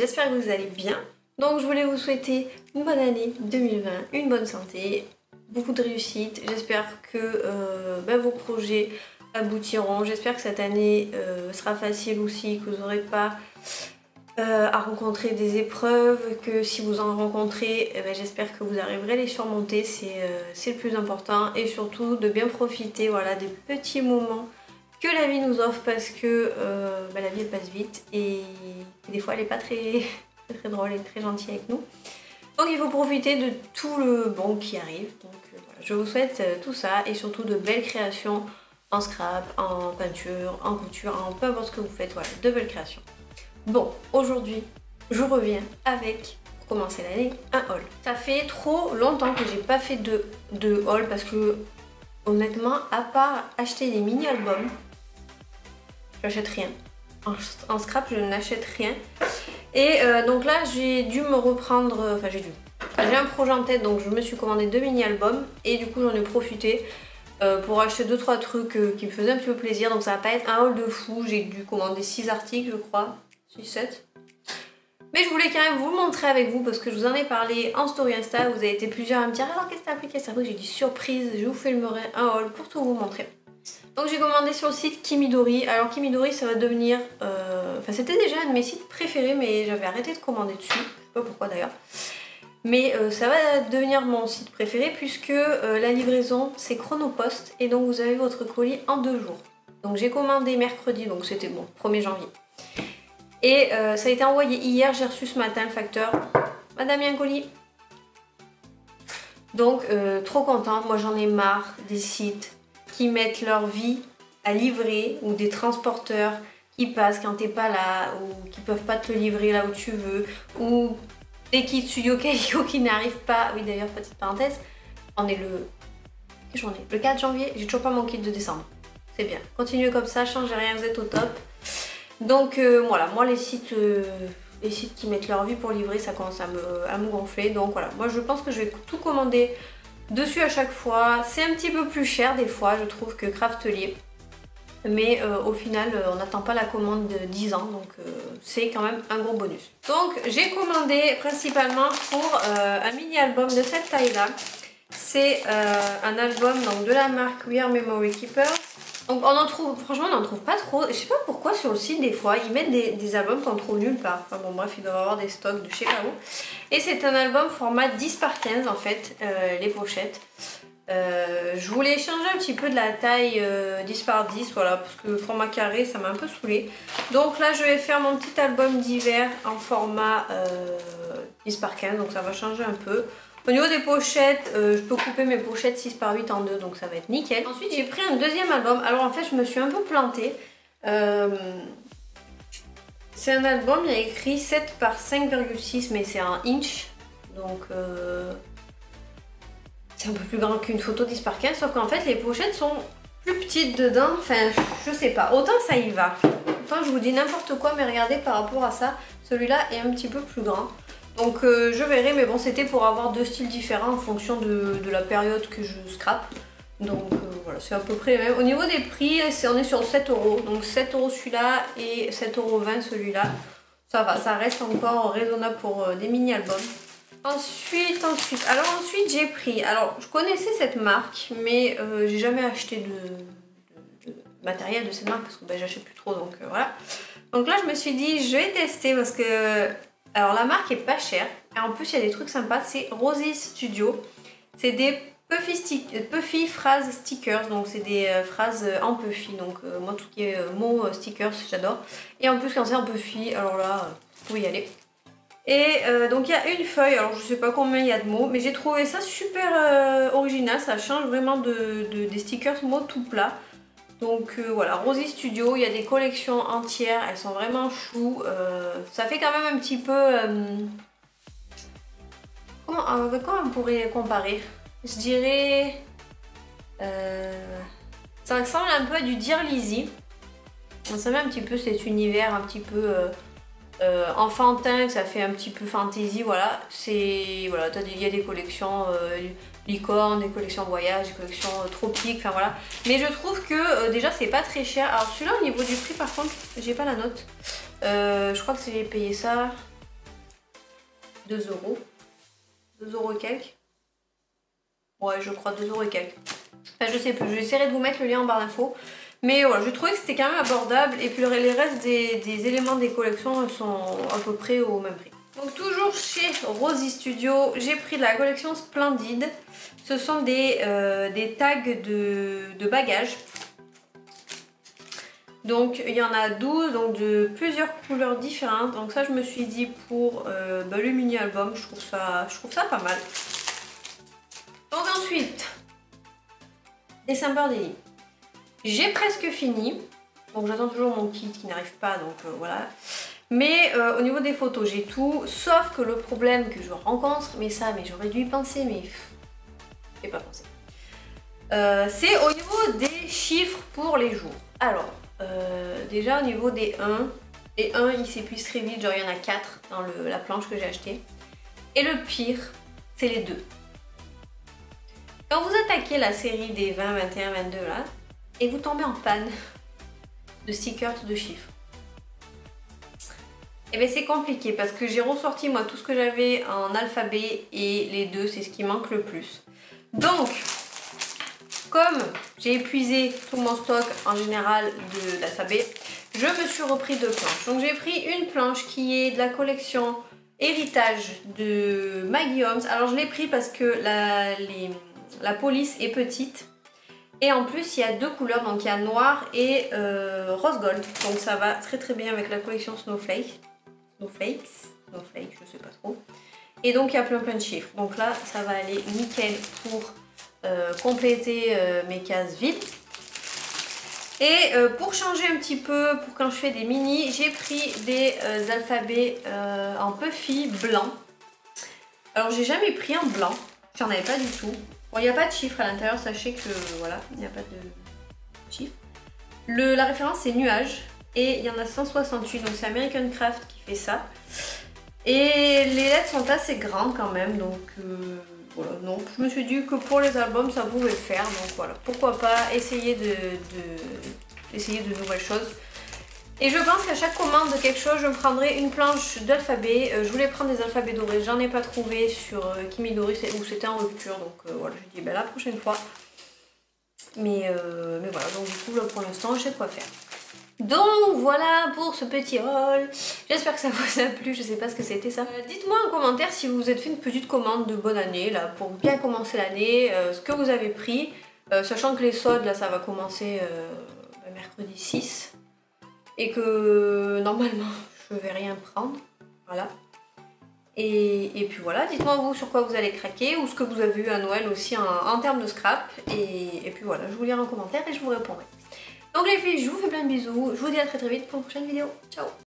j'espère que vous allez bien. Donc je voulais vous souhaiter une bonne année 2020, une bonne santé, beaucoup de réussite. J'espère que vos projets aboutiront. J'espère que cette année sera facile aussi, que vous n'aurez pas à rencontrer des épreuves, que si vous en rencontrez, j'espère que vous arriverez à les surmonter, c'est le plus important. Et surtout de bien profiter voilà, des petits moments que la vie nous offre, parce que la vie elle passe vite et des fois elle n'est pas très drôle et très gentille avec nous. Donc il faut profiter de tout le bon qui arrive. Donc voilà, je vous souhaite tout ça et surtout de belles créations en scrap, en peinture, en couture, en peu importe ce que vous faites, voilà, de belles créations. Bon, aujourd'hui je reviens avec, pour commencer l'année, un haul. Ça fait trop longtemps que j'ai pas fait de haul parce que honnêtement, à part acheter des mini-albums, j'achète rien. En scrap, je n'achète rien. Et donc là, j'ai dû me reprendre... Enfin, j'ai un projet en tête, donc je me suis commandé 2 mini-albums. Et du coup, j'en ai profité pour acheter 2-3 trucs qui me faisaient un petit peu plaisir. Donc ça va pas être un haul de fou. J'ai dû commander 6 articles, je crois. 6-7. Mais je voulais quand même vous le montrer avec vous parce que je vous en ai parlé en story Insta. Vous avez été plusieurs à me dire « Alors, qu'est-ce que t'as pris, qu'est-ce que t'as pris ?» J'ai dit « Surprise, je vous filmerai un haul pour tout vous montrer. » Donc j'ai commandé sur le site Kimidori. Alors Kimidori, ça va devenir... Enfin c'était déjà un de mes sites préférés, mais j'avais arrêté de commander dessus. Je sais pas pourquoi d'ailleurs. Mais ça va devenir mon site préféré puisque la livraison c'est Chronopost. Et donc vous avez votre colis en 2 jours. Donc j'ai commandé mercredi, donc c'était bon, 1er janvier. Et ça a été envoyé hier, j'ai reçu ce matin le facteur. Madame, il y a un colis. Donc trop contente, moi j'en ai marre des sites qui mettent leur vie à livrer ou des transporteurs qui passent quand t'es pas là ou qui peuvent pas te livrer là où tu veux ou des kits Studio Calico qui n'arrivent pas. Oui d'ailleurs, petite parenthèse, on est le 4 janvier, j'ai toujours pas mon kit de décembre. C'est bien, continuez comme ça, changez rien, vous êtes au top. Donc voilà, moi les sites qui mettent leur vie pour livrer, ça commence à me gonfler. Donc voilà, moi je pense que je vais tout commander dessus à chaque fois. C'est un petit peu plus cher des fois, je trouve, que Craftelier. Mais au final, on n'attend pas la commande de 10 ans, donc c'est quand même un gros bonus. Donc j'ai commandé principalement pour un mini-album de cette taille-là. C'est un album donc, de la marque We Are Memory Keepers. Donc on en trouve, franchement on n'en trouve pas trop. Je sais pas pourquoi sur le site des fois ils mettent des albums qu'on trouve nulle part. Enfin bon bref, ils doivent avoir des stocks de je sais pas où. Et c'est un album format 10 par 15 en fait, les pochettes. Je voulais changer un petit peu de la taille 10 par 10, voilà, parce que le format carré ça m'a un peu saoulé. Donc là je vais faire mon petit album d'hiver en format 10 par 15, donc ça va changer un peu. Au niveau des pochettes, je peux couper mes pochettes 6 par 8 en 2, donc ça va être nickel. Ensuite j'ai pris un deuxième album. Alors en fait je me suis un peu plantée. C'est un album, il y a écrit 7 par 5,6 mais c'est un inch. Donc c'est un peu plus grand qu'une photo 10 par 15. Sauf qu'en fait les pochettes sont plus petites dedans. Enfin je sais pas, autant ça y va. Autant je vous dis n'importe quoi, mais regardez par rapport à ça, celui-là est un petit peu plus grand. Donc je verrai, mais bon c'était pour avoir 2 styles différents en fonction de la période que je scrape. Donc voilà, c'est à peu près les mêmes. Au niveau des prix, on est sur 7 €. Donc 7 € celui-là et 7,20 € celui-là. Ça va, ça reste encore raisonnable pour des mini-albums. Ensuite j'ai pris... Alors je connaissais cette marque, mais j'ai jamais acheté de matériel de cette marque parce que j'achète plus trop, donc voilà. Donc là je me suis dit, je vais tester parce que... Alors la marque est pas chère, et en plus il y a des trucs sympas, c'est Rosy Studio. C'est des Puffy phrase stickers, donc c'est des phrases en Puffy, donc moi tout ce qui est mots stickers j'adore. Et en plus quand c'est en Puffy, alors là, vous pouvez y aller. Et donc il y a une feuille, alors je sais pas combien il y a de mots, mais j'ai trouvé ça super original, ça change vraiment des stickers mots tout plats. Donc voilà, Rosy Studio, il y a des collections entières, elles sont vraiment chou. Ça fait quand même un petit peu... Comment on pourrait comparer? Je dirais... ça ressemble un peu à du Dear Lizzy. Ça met un petit peu cet univers un petit peu enfantin, que ça fait un petit peu fantasy, voilà. Voilà, il y a des collections... licorne, des collections voyage, des collections tropiques, enfin voilà. Mais je trouve que déjà c'est pas très cher. Alors celui-là au niveau du prix par contre, j'ai pas la note. Je crois que j'ai payé ça 2 €. 2 € et quelques. Ouais, je crois 2 € et quelques. Enfin, je sais plus, j'essaierai de vous mettre le lien en barre d'infos. Mais voilà, je trouvais que c'était quand même abordable. Et puis les restes des éléments des collections sont à peu près au même prix. Donc toujours chez Rosy Studio, j'ai pris de la collection Splendide. Ce sont des tags de bagages. Donc il y en a 12, donc de plusieurs couleurs différentes. Donc ça je me suis dit pour le mini album, je trouve ça pas mal. Donc ensuite, December Daily. J'ai presque fini. Donc j'attends toujours mon kit qui n'arrive pas, donc voilà. Mais au niveau des photos, j'ai tout. Sauf que le problème que je rencontre, mais j'aurais dû y penser, mais j'ai pas pensé. C'est au niveau des chiffres pour les jours. Alors, déjà au niveau des 1, les 1 ils s'épuisent très vite, genre il y en a 4 dans la planche que j'ai achetée. Et le pire, c'est les 2. Quand vous attaquez la série des 20, 21, 22 là, et vous tombez en panne de stickers de chiffres, et bien c'est compliqué parce que j'ai ressorti moi tout ce que j'avais en alphabet et les 2 c'est ce qui manque le plus. Donc, comme j'ai épuisé tout mon stock en général d'alphabet, je me suis repris 2 planches. Donc j'ai pris une planche qui est de la collection Héritage de Maggie Holmes. Alors je l'ai pris parce que la police est petite. Et en plus il y a 2 couleurs, donc il y a noir et rose gold. Donc ça va très très bien avec la collection Snowflakes, je sais pas trop. Et donc il y a plein de chiffres. Donc là ça va aller nickel pour compléter mes cases vides. Et pour changer un petit peu, pour quand je fais des mini, j'ai pris des alphabets en puffy blanc. Alors j'ai jamais pris en blanc, j'en avais pas du tout. Bon, il n'y a pas de chiffres à l'intérieur, sachez que voilà, il n'y a pas de chiffres. La référence c'est nuage et il y en a 168, donc c'est American Craft qui fait ça. Et les lettres sont assez grandes quand même, donc voilà, donc je me suis dit que pour les albums ça pouvait le faire, donc voilà, pourquoi pas essayer de nouvelles choses. Et je pense qu'à chaque commande de quelque chose, je me prendrai une planche d'alphabet. Je voulais prendre des alphabets dorés, j'en ai pas trouvé sur Kimidori où c'était en rupture, donc voilà, je dis ben, la prochaine fois. Mais voilà, donc du coup là pour l'instant je sais quoi faire. Donc voilà pour ce petit haul, j'espère que ça vous a plu, je sais pas ce que c'était ça. Dites-moi en commentaire si vous vous êtes fait une petite commande de bonne année là pour bien commencer l'année, ce que vous avez pris, sachant que les soldes là ça va commencer mercredi 6 et que normalement je vais rien prendre, voilà. Et puis voilà, dites-moi vous sur quoi vous allez craquer ou ce que vous avez eu à Noël aussi en termes de scrap et puis voilà, je vous lirai en commentaire et je vous répondrai. Donc les filles, je vous fais plein de bisous, je vous dis à très très vite pour une prochaine vidéo. Ciao!